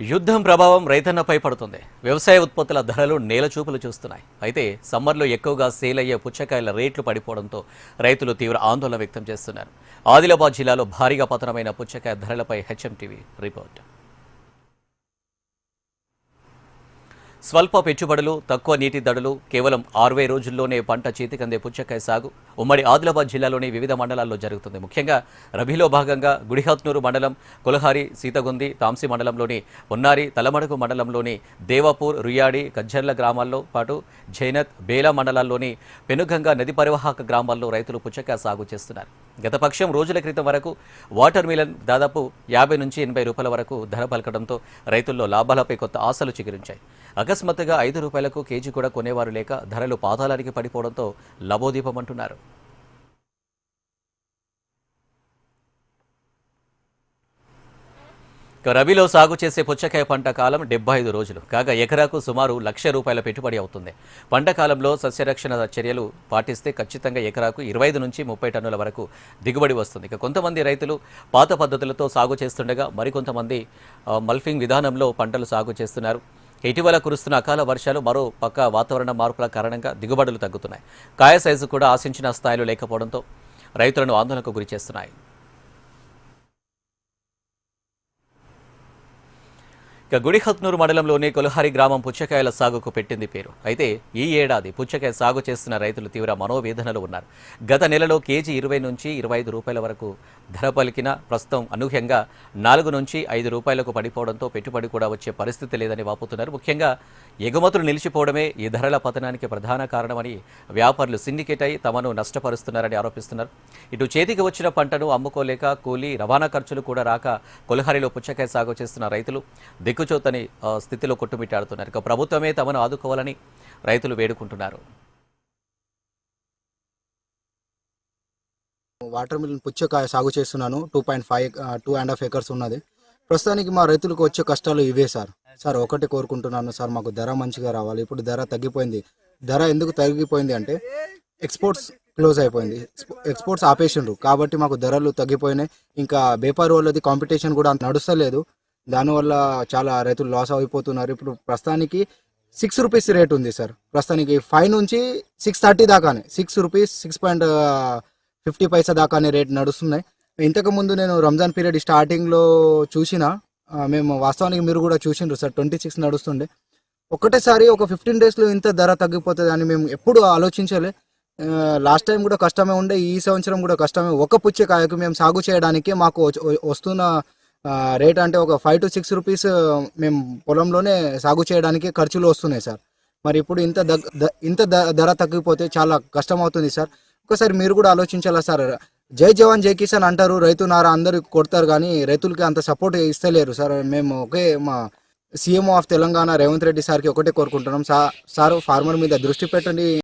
యుద్ధం ప్రభావం రైతన్నపై పడుతుంది. వ్యవసాయ ఉత్పత్తుల ధరలు నేలచూపులు చూస్తున్నాయి. అయితే సమ్మర్లో ఎక్కువగా సేల్ అయ్యే పుచ్చకాయల రేట్లు పడిపోవడంతో రైతులు తీవ్ర ఆందోళన వ్యక్తం చేస్తున్నారు. ఆదిలాబాద్ జిల్లాలో భారీగా పతనమైన పుచ్చకాయ ధరలపై హెచ్ఎంటీవీ రిపోర్ట్. స్వల్ప పెట్టుబడులు, తక్కువ నీటి దడులు, కేవలం 60 రోజుల్లోనే పంట చేతికందే పుచ్చకాయ సాగు ఉమ్మడి ఆదిలాబాద్ జిల్లాలోని వివిధ మండలాల్లో జరుగుతుంది. ముఖ్యంగా రబీలో భాగంగా గుడిహత్నూరు మండలం, కొలహారి, సీతగుంది, తాంసి మండలంలోని ఉన్నారి, తలమడుగు మండలంలోని దేవాపూర్, రుయ్యాడి, కజ్జర్ల గ్రామాల్లో పాటు జైనత్, బేలా మండలాల్లోని పెనుగంగా నది పరివాహక గ్రామాల్లో రైతులు పుచ్చకాయ సాగు చేస్తున్నారు. గత పక్షం రోజుల క్రితం వరకు వాటర్ మిలన్ దాదాపు 50 నుంచి 80 రూపాయల వరకు ధర పలకడంతో రైతుల్లో లాభాలపై కొత్త ఆశలు చిగురించాయి. అకస్మాత్తుగా 5 రూపాయలకు కేజీ కూడా కొనేవారు లేక ధరలు పాతాళానికి పడిపోవడంతో లబోదీపమంటున్నారు. రబీలో సాగు చేసే పుచ్చకాయ పంట కాలం 75 రోజులు కాగా ఎకరాకు సుమారు ₹1,00,000 పెట్టుబడి అవుతుంది. పంట కాలంలో సస్యరక్షణ చర్యలు పాటిస్తే ఖచ్చితంగా ఎకరాకు 25 నుంచి 30 టన్నుల వరకు దిగుబడి వస్తుంది. కొంతమంది రైతులు పాత పద్ధతులతో సాగు చేస్తుండగా మరికొంతమంది మల్ఫింగ్ విధానంలో పంటలు సాగు చేస్తున్నారు. ఇటీవల కురుస్తున్న అకాల వర్షాలు, మరో పక్క వాతావరణ మార్పుల కారణంగా దిగుబడులు తగ్గుతున్నాయి. కాయ సైజు కూడా ఆశించిన స్థాయిలో లేకపోవడంతో రైతులను ఆందోళనకు గురిచేస్తున్నాయి. గుడిహత్నూరు మండలంలోని కొలహారి గ్రామం పుచ్చకాయల సాగుకు పెట్టింది పేరు. అయితే ఈ ఏడాది పుచ్చకాయ సాగు చేస్తున్న రైతులు తీవ్ర మనోవేదనలు ఉన్నారు. గత నెలలో కేజీ 20 నుంచి 25 రూపాయల వరకు ధర పలికిన ప్రస్తుతం అనూహ్యంగా 4 నుంచి 5 రూపాయలకు పడిపోవడంతో పెట్టుబడి కూడా వచ్చే పరిస్థితి లేదని వాపోతున్నారు. ముఖ్యంగా ఎగుమతులు నిలిచిపోవడమే ఈ ధరల పతనానికి ప్రధాన కారణమని వ్యాపారులు సిండికేట్ అయి తమను నష్టపరుస్తున్నారని ఆరోపిస్తున్నారు. ఇటు చేతికి వచ్చిన పంటను అమ్ముకోలేక కూలీ, రవాణా ఖర్చులు కూడా రాక కొలహారిలో పుచ్చకాయ సాగు చేస్తున్న రైతులు దిక్కుచోతని స్థితిలో కొట్టుమిట్టాడుతున్నారు. ఇక ప్రభుత్వమే తమను ఆదుకోవాలని రైతులు వేడుకుంటున్నారు. వాటర్ మిలన్ పుచ్చకాయ సాగు చేస్తున్నాను. 2.5 ఎకర్స్ ఉన్నది. ప్రస్తుతానికి మా రైతులకు వచ్చే కష్టాలు ఇవే సార్. ఒకటి కోరుకుంటున్నాను సార్, మాకు ధర మంచిగా రావాలి. ఇప్పుడు ధర తగ్గిపోయింది. ధర ఎందుకు తగ్గిపోయింది అంటే ఎక్స్పోర్ట్స్ క్లోజ్ అయిపోయింది, ఎక్స్పోర్ట్స్ ఆపేసిండ్రు కాబట్టి మాకు ధరలు తగ్గిపోయినాయి. ఇంకా వ్యాపారి వాళ్ళది కాంపిటీషన్ కూడా నడుస్తలేదు. దానివల్ల చాలా రైతులు లాస్ అయిపోతున్నారు. ఇప్పుడు ప్రస్తుతానికి 6 రూపీస్ రేట్ ఉంది సార్. ప్రస్తుతానికి 5 నుంచి 6.30 దాకానే, 6 రూపీస్ 6.50 దాకానే రేట్ నడుస్తున్నాయి. ఇంతకుముందు నేను రంజాన్ పీరియడ్ స్టార్టింగ్లో చూసిన, మేము వాస్తవానికి మీరు కూడా చూసిండ్రు సార్, 26 నడుస్తుండే. ఒకటేసారి ఒక 15 డేస్లో ఇంత ధర తగ్గిపోతుంది అని మేము ఎప్పుడు ఆలోచించలే. లాస్ట్ టైం కూడా కష్టమే ఉండే, ఈ సంవత్సరం కూడా కష్టమే. ఒక పుచ్చకాయకు మేము సాగు చేయడానికి మాకు వస్తున్న రేట్ అంటే ఒక 5 to 6 రూపీస్ మేము పొలంలోనే సాగు చేయడానికి ఖర్చులు వస్తున్నాయి సార్. మరి ఇప్పుడు ఇంత ధర తగ్గిపోతే చాలా కష్టం అవుతుంది సార్. ఒకసారి మీరు కూడా ఆలోచించాలా సార్. జై జవాన్ జై కిసాన్ అంటారు, రైతు నారా అందరూ కొడతారు, కానీ రైతులకి అంత సపోర్ట్ ఇస్తలేరు సార్. మేము మా సీఎం ఆఫ్ తెలంగాణ రేవంత్ రెడ్డి సార్కి ఒకటే కోరుకుంటున్నాం సార్, ఫార్మర్ మీద దృష్టి పెట్టండి.